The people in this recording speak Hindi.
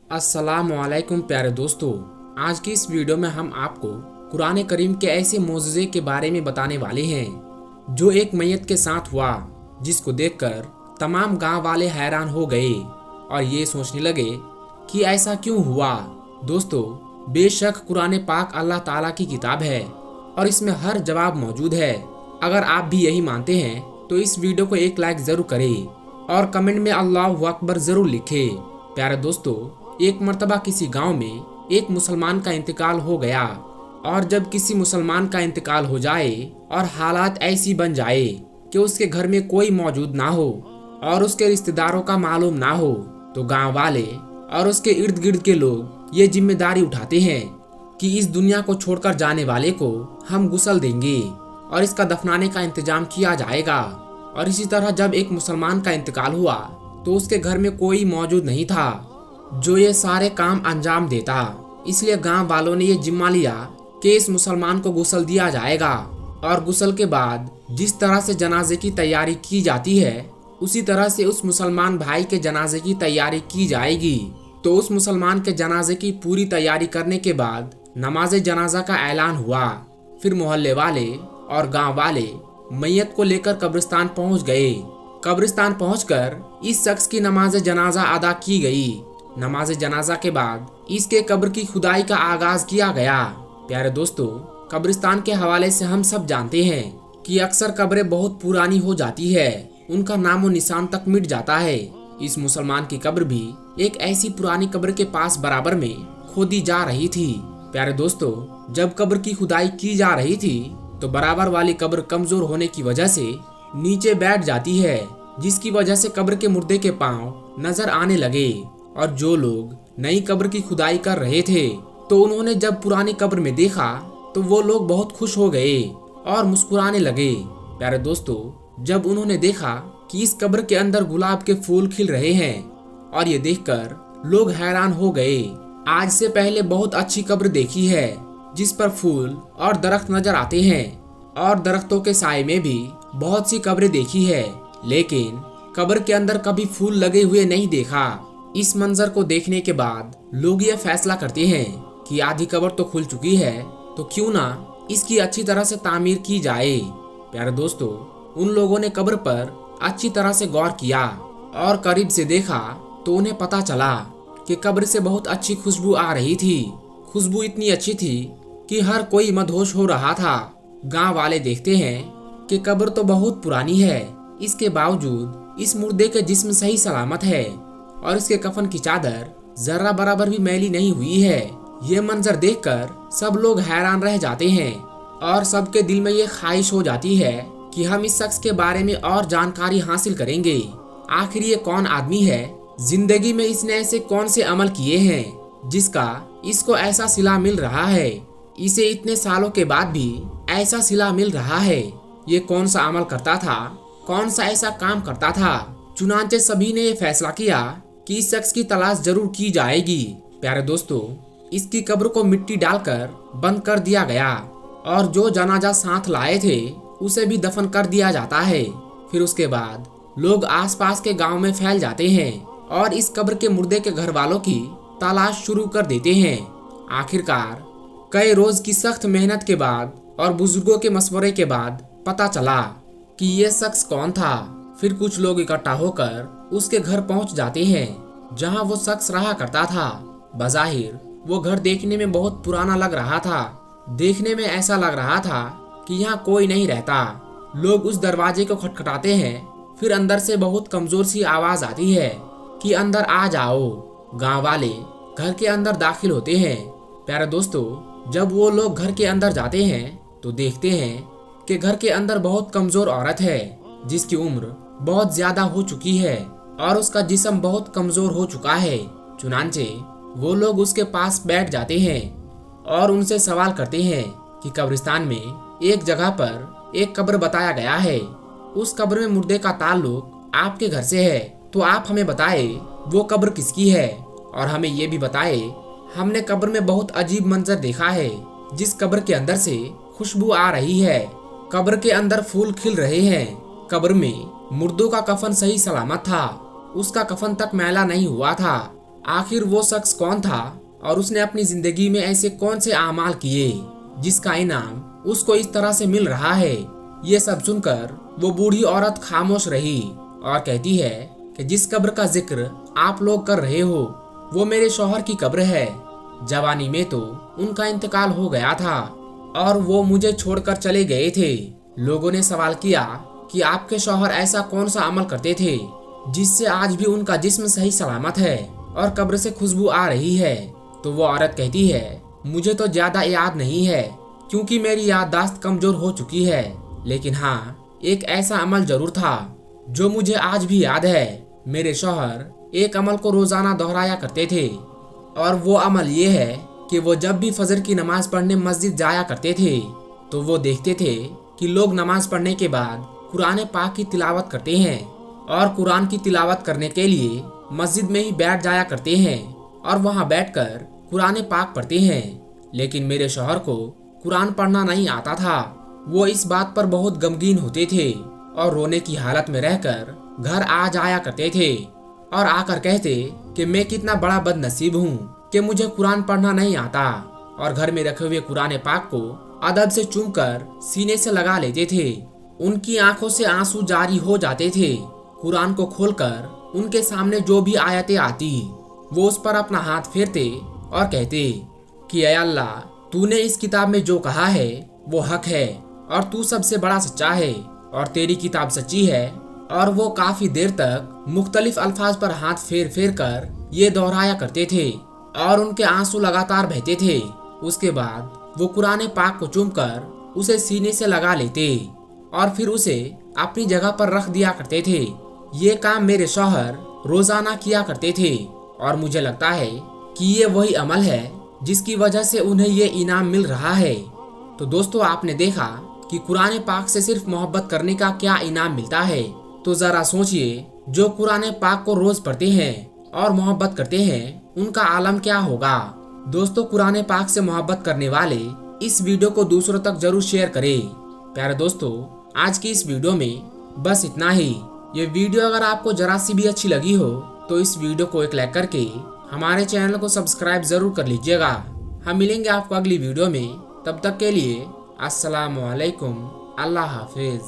अस्सलामुअलैकुम प्यारे दोस्तों, आज की इस वीडियो में हम आपको कुरान करीम के ऐसे मोज़िज़े के बारे में बताने वाले हैं जो एक मैयत के साथ हुआ, जिसको देखकर तमाम गांव वाले हैरान हो गए और ये सोचने लगे कि ऐसा क्यों हुआ। दोस्तों, बेशक कुरान पाक अल्लाह ताला की किताब है और इसमें हर जवाब मौजूद है। अगर आप भी यही मानते हैं तो इस वीडियो को एक लाइक ज़रूर करें और कमेंट में अल्लाहु अकबर ज़रूर लिखें। प्यारे दोस्तों, एक मर्तबा किसी गांव में एक मुसलमान का इंतकाल हो गया और जब किसी मुसलमान का इंतकाल हो जाए और हालात ऐसी बन जाए कि उसके घर में कोई मौजूद ना हो और उसके रिश्तेदारों का मालूम ना हो, तो गांव वाले और उसके इर्द गिर्द के लोग ये जिम्मेदारी उठाते हैं कि इस दुनिया को छोड़कर जाने वाले को हम गुस्ल देंगे और इसका दफनाने का इंतजाम किया जाएगा। और इसी तरह जब एक मुसलमान का इंतकाल हुआ तो उसके घर में कोई मौजूद नहीं था जो ये सारे काम अंजाम देता। इसलिए गांव वालों ने ये जिम्मा लिया कि इस मुसलमान को गुस्ल दिया जाएगा और गुस्ल के बाद जिस तरह से जनाजे की तैयारी की जाती है उसी तरह से उस मुसलमान भाई के जनाजे की तैयारी की जाएगी। तो उस मुसलमान के जनाजे की पूरी तैयारी करने के बाद नमाज जनाजा का ऐलान हुआ। फिर मोहल्ले वाले और गांव वाले मैयत को लेकर कब्रिस्तान पहुंच गए। कब्रिस्तान पहुंचकर इस शख्स की नमाज जनाजा अदा की गई। नमाज जनाजा के बाद इसके कब्र की खुदाई का आगाज किया गया। प्यारे दोस्तों, कब्रिस्तान के हवाले से हम सब जानते हैं कि अक्सर कब्रें बहुत पुरानी हो जाती है, उनका नामो निशान तक मिट जाता है। इस मुसलमान की कब्र भी एक ऐसी पुरानी कब्र के पास बराबर में खोदी जा रही थी। प्यारे दोस्तों, जब कब्र की खुदाई की जा रही थी तो बराबर वाली कब्र कमजोर होने की वजह से नीचे बैठ जाती है, जिसकी वजह से कब्र के मुर्दे के पांव नजर आने लगे। और जो लोग नई कब्र की खुदाई कर रहे थे तो उन्होंने जब पुरानी कब्र में देखा तो वो लोग बहुत खुश हो गए और मुस्कुराने लगे। प्यारे दोस्तों, जब उन्होंने देखा कि इस कब्र के अंदर गुलाब के फूल खिल रहे हैं और ये देखकर लोग हैरान हो गए। आज से पहले बहुत अच्छी कब्र देखी है जिस पर फूल और दरख्त नजर आते हैं और दरख्तों के साए में भी बहुत सी कब्रें देखी है, लेकिन कब्र के अंदर कभी फूल लगे हुए नहीं देखा। इस मंजर को देखने के बाद लोग ये फैसला करते हैं कि आधी कब्र तो खुल चुकी है, तो क्यों ना इसकी अच्छी तरह से तामीर की जाए। प्यारे दोस्तों, उन लोगों ने कब्र पर अच्छी तरह से गौर किया और करीब से देखा तो उन्हें पता चला कि कब्र से बहुत अच्छी खुशबू आ रही थी। खुशबू इतनी अच्छी थी कि हर कोई मदहोश हो रहा था। गांव वाले देखते हैं कि कब्र तो बहुत पुरानी है, इसके बावजूद इस मुर्दे के जिस्म सही सलामत है और इसके कफन की चादर जरा बराबर भी मैली नहीं हुई है। ये मंजर देखकर सब लोग हैरान रह जाते हैं और सबके दिल में ये ख्वाहिश हो जाती है कि हम इस शख्स के बारे में और जानकारी हासिल करेंगे। आखिर ये कौन आदमी है, जिंदगी में इसने ऐसे कौन से अमल किए हैं जिसका इसको ऐसा सिला मिल रहा है, इसे इतने सालों के बाद भी ऐसा सिला मिल रहा है। ये कौन सा अमल करता था, कौन सा ऐसा काम करता था। चुनांचे सभी ने ये फैसला किया कि इस शख्स की तलाश जरूर की जाएगी। प्यारे दोस्तों, इसकी कब्र को मिट्टी डालकर बंद कर दिया गया और जो जनाजा साथ लाए थे उसे भी दफन कर दिया जाता है। फिर उसके बाद लोग आसपास के गांव में फैल जाते हैं और इस कब्र के मुर्दे के घर वालों की तलाश शुरू कर देते हैं। आखिरकार कई रोज की सख्त मेहनत के बाद और बुजुर्गों के मशवरे के बाद पता चला कि ये शख्स कौन था। फिर कुछ लोग इकट्ठा होकर उसके घर पहुंच जाते हैं जहां वो शख्स रहा करता था। बज़ाहिर वो घर देखने में बहुत पुराना लग रहा था। देखने में ऐसा लग रहा था कि यहाँ कोई नहीं रहता। लोग उस दरवाजे को खटखटाते हैं, फिर अंदर से बहुत कमजोर सी आवाज आती है कि अंदर आ जाओ। गांव वाले घर के अंदर दाखिल होते हैं। प्यारे दोस्तों, जब वो लोग घर के अंदर जाते हैं तो देखते हैं कि घर के अंदर बहुत कमजोर औरत है जिसकी उम्र बहुत ज्यादा हो चुकी है और उसका जिस्म बहुत कमजोर हो चुका है। चुनांचे वो लोग उसके पास बैठ जाते हैं और उनसे सवाल करते हैं कि कब्रिस्तान में एक जगह पर एक कब्र बताया गया है, उस कब्र में मुर्दे का ताल्लुक आपके घर से है, तो आप हमें बताए वो कब्र किसकी है और हमें ये भी बताए हमने कब्र में बहुत अजीब मंजर देखा है जिस कब्र के अंदर से खुशबू आ रही है कब्र के अंदर फूल खिल रहे हैं। कब्र में मुर्दों का कफन सही सलामत था, उसका कफन तक मैला नहीं हुआ था। आखिर वो शख्स कौन था और उसने अपनी जिंदगी में ऐसे कौन से आमाल किए जिसका इनाम उसको इस तरह से मिल रहा है। ये सब सुनकर वो बूढ़ी औरत खामोश रही और कहती है कि जिस कब्र का जिक्र आप लोग कर रहे हो वो मेरे शौहर की कब्र है। जवानी में तो उनका इंतकाल हो गया था और वो मुझे छोड़कर चले गए थे। लोगों ने सवाल किया कि आपके शौहर ऐसा कौन सा अमल करते थे जिससे आज भी उनका जिस्म सही सलामत है और कब्र से खुशबू आ रही है। तो वो औरत कहती है, मुझे तो ज्यादा याद नहीं है क्योंकि मेरी याददाश्त कमजोर हो चुकी है, लेकिन हाँ एक ऐसा अमल जरूर था जो मुझे आज भी याद है। मेरे शौहर एक अमल को रोजाना दोहराया करते थे और वो अमल ये है कि वो जब भी फजर की नमाज पढ़ने मस्जिद जाया करते थे तो वो देखते थे कि लोग नमाज पढ़ने के बाद कुरान पाक की तिलावत करते हैं और कुरान की तिलावत करने के लिए मस्जिद में ही बैठ जाया करते हैं और वहां बैठकर कुरान पाक पढ़ते हैं। लेकिन मेरे शौहर को कुरान पढ़ना नहीं आता था। वो इस बात पर बहुत गमगीन होते थे और रोने की हालत में रहकर घर आ जाया करते थे और आकर कहते कि मैं कितना बड़ा बदनसीब हूँ कि मुझे कुरान पढ़ना नहीं आता, और घर में रखे हुए कुरान पाक को अदब से चूमकर सीने से लगा लेते थे। उनकी आंखों से आंसू जारी हो जाते थे। कुरान को खोलकर उनके सामने जो भी आयतें आती वो उस पर अपना हाथ फेरते और कहते कि ऐ अल्लाह, तूने इस किताब में जो कहा है वो हक है और तू सबसे बड़ा सच्चा है और तेरी किताब सच्ची है। और वो काफी देर तक मुख्तलिफ अल्फाज पर हाथ फेर फेर कर ये दोहराया करते थे और उनके आंसू लगातार बहते थे। उसके बाद वो कुरान पाक को चूमकर उसे सीने से लगा लेते और फिर उसे अपनी जगह पर रख दिया करते थे। ये काम मेरे शौहर रोजाना किया करते थे और मुझे लगता है कि ये वही अमल है जिसकी वजह से उन्हें ये इनाम मिल रहा है। तो दोस्तों, आपने देखा कि कुरान पाक से सिर्फ मोहब्बत करने का क्या इनाम मिलता है। तो जरा सोचिए, जो कुरान पाक को रोज पढ़ते हैं और मोहब्बत करते हैं उनका आलम क्या होगा। दोस्तों, कुरान पाक से मोहब्बत करने वाले इस वीडियो को दूसरों तक जरूर शेयर करें। प्यारे दोस्तों, आज की इस वीडियो में बस इतना ही। ये वीडियो अगर आपको जरा सी भी अच्छी लगी हो तो इस वीडियो को एक लाइक करके हमारे चैनल को सब्सक्राइब जरूर कर लीजिएगा। हम मिलेंगे आपको अगली वीडियो में, तब तक के लिए अस्सलाम वालेकुम, अल्लाह हाफिज।